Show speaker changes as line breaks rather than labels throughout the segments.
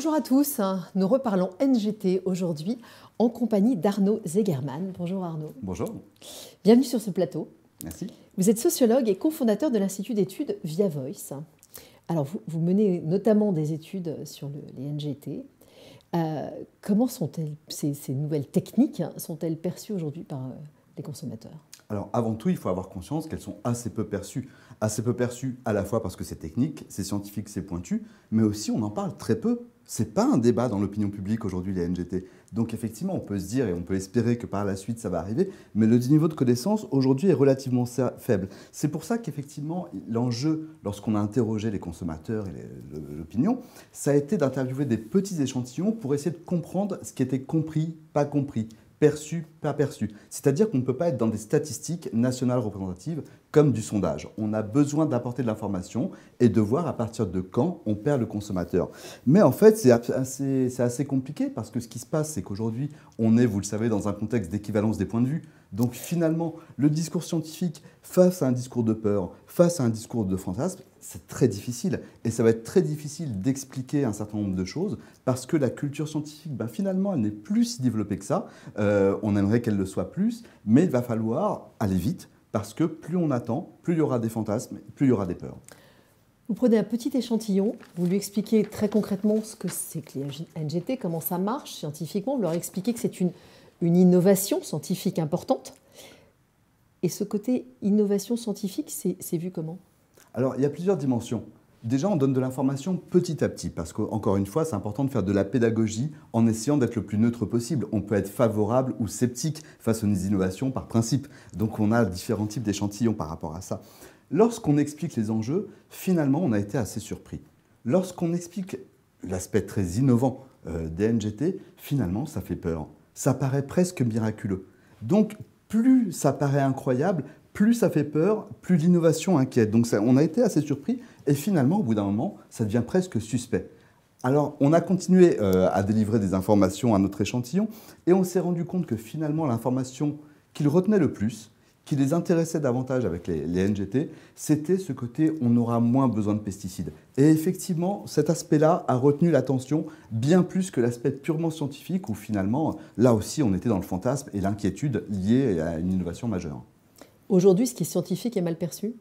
Bonjour à tous, nous reparlons NGT aujourd'hui en compagnie d'Arnaud Zegerman. Bonjour Arnaud.
Bonjour.
Bienvenue sur ce plateau.
Merci.
Vous êtes sociologue et cofondateur de l'Institut d'études Via Voice. Alors vous menez notamment des études sur les NGT. Comment sont-elles, ces nouvelles techniques, sont-elles perçues aujourd'hui par les consommateurs ?
Alors avant tout, il faut avoir conscience qu'elles sont assez peu perçues. Assez peu perçues à la fois parce que c'est technique, c'est scientifique, c'est pointu, mais aussi on en parle très peu. C'est pas un débat dans l'opinion publique aujourd'hui, les NGT. Donc effectivement, on peut se dire et on peut espérer que par la suite ça va arriver, mais le niveau de connaissance aujourd'hui est relativement faible. C'est pour ça qu'effectivement, l'enjeu, lorsqu'on a interrogé les consommateurs et l'opinion, ça a été d'interviewer des petits échantillons pour essayer de comprendre ce qui était compris, pas compris, perçu, pas perçu. C'est-à-dire qu'on ne peut pas être dans des statistiques nationales représentatives comme du sondage. On a besoin d'apporter de l'information et de voir à partir de quand on perd le consommateur. Mais en fait, c'est assez compliqué parce que ce qui se passe, c'est qu'aujourd'hui, on est, vous le savez, dans un contexte d'équivalence des points de vue. Donc finalement, le discours scientifique face à un discours de peur, face à un discours de fantasme, c'est très difficile. Et ça va être très difficile d'expliquer un certain nombre de choses parce que la culture scientifique, finalement, elle n'est plus si développée que ça. On aimerait qu'elle le soit plus, mais il va falloir aller vite parce que plus on attend, plus il y aura des fantasmes, plus il y aura des peurs.
Vous prenez un petit échantillon, vous lui expliquez très concrètement ce que c'est que les NGT, comment ça marche scientifiquement, vous leur expliquez que c'est une innovation scientifique importante. Et ce côté innovation scientifique, c'est vu comment ?
Alors, il y a plusieurs dimensions. Déjà, on donne de l'information petit à petit, parce qu'encore une fois, c'est important de faire de la pédagogie en essayant d'être le plus neutre possible. On peut être favorable ou sceptique face aux innovations par principe. Donc, on a différents types d'échantillons par rapport à ça. Lorsqu'on explique les enjeux, finalement, on a été assez surpris. Lorsqu'on explique l'aspect très innovant des NGT, finalement, ça fait peur. Ça paraît presque miraculeux. Donc, plus ça paraît incroyable, plus ça fait peur, plus l'innovation inquiète. Donc on a été assez surpris et finalement, au bout d'un moment, ça devient presque suspect. Alors, on a continué à délivrer des informations à notre échantillon et on s'est rendu compte que finalement, l'information qu'ils retenaient le plus, qui les intéressait davantage avec les NGT, c'était ce côté « on aura moins besoin de pesticides ». Et effectivement, cet aspect-là a retenu l'attention bien plus que l'aspect purement scientifique où finalement, là aussi, on était dans le fantasme et l'inquiétude liée à une innovation majeure.
Aujourd'hui, ce qui est scientifique est mal perçu ?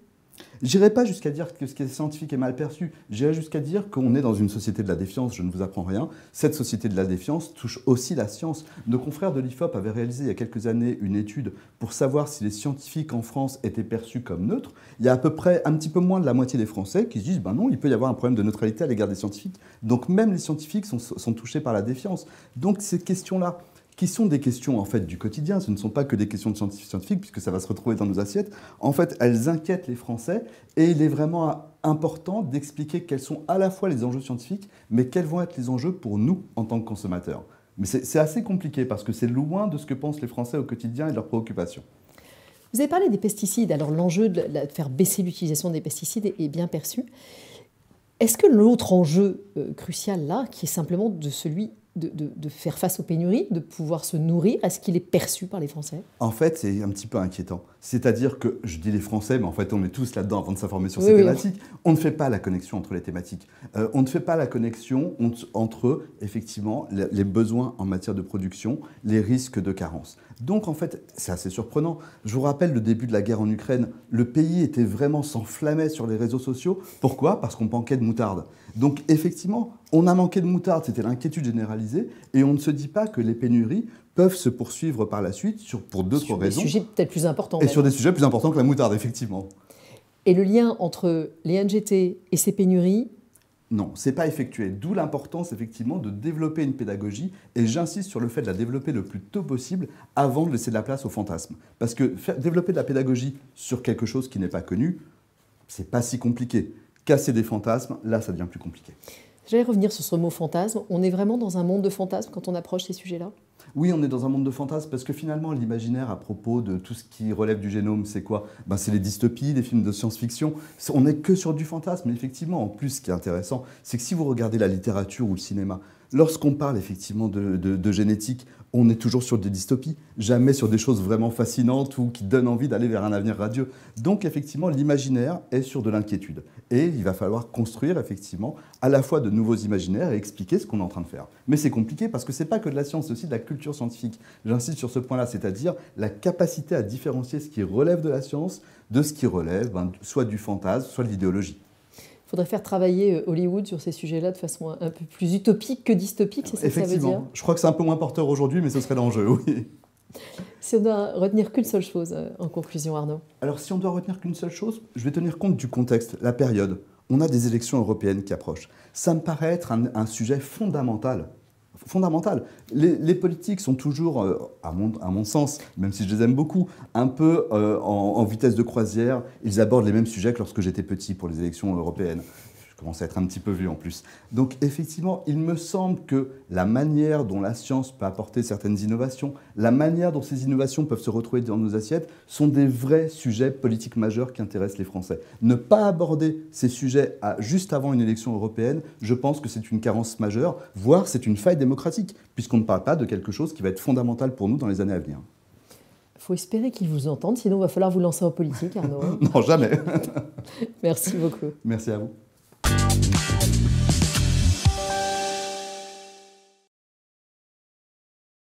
J'irai pas jusqu'à dire que ce qui est scientifique est mal perçu. J'irai jusqu'à dire qu'on est dans une société de la défiance, je ne vous apprends rien. Cette société de la défiance touche aussi la science. Nos confrères de l'IFOP avaient réalisé il y a quelques années une étude pour savoir si les scientifiques en France étaient perçus comme neutres. Il y a à peu près un petit peu moins de la moitié des Français qui se disent non, il peut y avoir un problème de neutralité à l'égard des scientifiques. Donc même les scientifiques sont touchés par la défiance. Donc ces questions-là, qui sont des questions en fait du quotidien, ce ne sont pas que des questions de scientifiques, puisque ça va se retrouver dans nos assiettes. En fait, elles inquiètent les Français et il est vraiment important d'expliquer quels sont à la fois les enjeux scientifiques, mais quels vont être les enjeux pour nous en tant que consommateurs. Mais c'est assez compliqué parce que c'est loin de ce que pensent les Français au quotidien et de leurs préoccupations.
Vous avez parlé des pesticides. Alors l'enjeu de faire baisser l'utilisation des pesticides est bien perçu. Est-ce que l'autre enjeu crucial là, qui est simplement de celui de faire face aux pénuries, de pouvoir se nourrir, est-ce qu'il est perçu par les Français ?
En fait, c'est un petit peu inquiétant. C'est-à-dire que, je dis les Français, mais en fait, on est tous là-dedans avant de s'informer sur ces thématiques. On ne fait pas la connexion entre les thématiques. On ne fait pas la connexion entre, effectivement, les besoins en matière de production, les risques de carence. Donc, en fait, c'est assez surprenant. Je vous rappelle le début de la guerre en Ukraine. Le pays était vraiment s'enflammait sur les réseaux sociaux. Pourquoi ? Parce qu'on manquait de moutarde. Donc, effectivement, on a manqué de moutarde. C'était l'inquiétude généralisée. Et on ne se dit pas que les pénuries peuvent se poursuivre par la suite pour d'autres raisons.
Sur des sujets peut-être plus importants.
Et sur des sujets plus importants que la moutarde, effectivement.
Et le lien entre les NGT et ces pénuries ?
Non, ce n'est pas effectué. D'où l'importance, effectivement, de développer une pédagogie. Et j'insiste sur le fait de la développer le plus tôt possible avant de laisser de la place au fantasme. Parce que développer de la pédagogie sur quelque chose qui n'est pas connu, c'est pas si compliqué. Casser des fantasmes, là, ça devient plus compliqué.
J'allais revenir sur ce mot fantasme. On est vraiment dans un monde de fantasmes quand on approche ces sujets-là ?
Oui, on est dans un monde de fantasmes parce que finalement, l'imaginaire à propos de tout ce qui relève du génome, c'est quoi ? C'est les dystopies, les films de science-fiction. On n'est que sur du fantasme. Mais effectivement, en plus, ce qui est intéressant, c'est que si vous regardez la littérature ou le cinéma, Lorsqu'on parle effectivement de génétique, on est toujours sur des dystopies, jamais sur des choses vraiment fascinantes ou qui donnent envie d'aller vers un avenir radieux. Donc effectivement, l'imaginaire est sur de l'inquiétude. Et il va falloir construire effectivement à la fois de nouveaux imaginaires et expliquer ce qu'on est en train de faire. Mais c'est compliqué parce que ce n'est pas que de la science, c'est aussi de la culture scientifique. J'insiste sur ce point-là, c'est-à-dire la capacité à différencier ce qui relève de la science de ce qui relève soit du fantasme, soit de l'idéologie.
Il faudrait faire travailler Hollywood sur ces sujets-là de façon un peu plus utopique que dystopique, c'est ça que ça veut dire?
Je crois que c'est un peu moins porteur aujourd'hui, mais ce serait l'enjeu, oui.
Si on doit retenir qu'une seule chose en conclusion, Arnaud.
Alors si on doit retenir qu'une seule chose, je vais tenir compte du contexte, la période. On a des élections européennes qui approchent. Ça me paraît être un sujet fondamental. Fondamental. Les politiques sont toujours, à mon sens, même si je les aime beaucoup, un peu en vitesse de croisière. Ils abordent les mêmes sujets que lorsque j'étais petit pour les élections européennes. Je commence à être un petit peu vieux en plus. Donc effectivement, il me semble que la manière dont la science peut apporter certaines innovations, la manière dont ces innovations peuvent se retrouver dans nos assiettes, sont des vrais sujets politiques majeurs qui intéressent les Français. Ne pas aborder ces sujets juste avant une élection européenne, je pense que c'est une carence majeure, voire c'est une faille démocratique, puisqu'on ne parle pas de quelque chose qui va être fondamental pour nous dans les années à venir.
Il faut espérer qu'ils vous entendent, sinon il va falloir vous lancer en politique, Arnaud.
Non, jamais.
Merci beaucoup.
Merci à vous.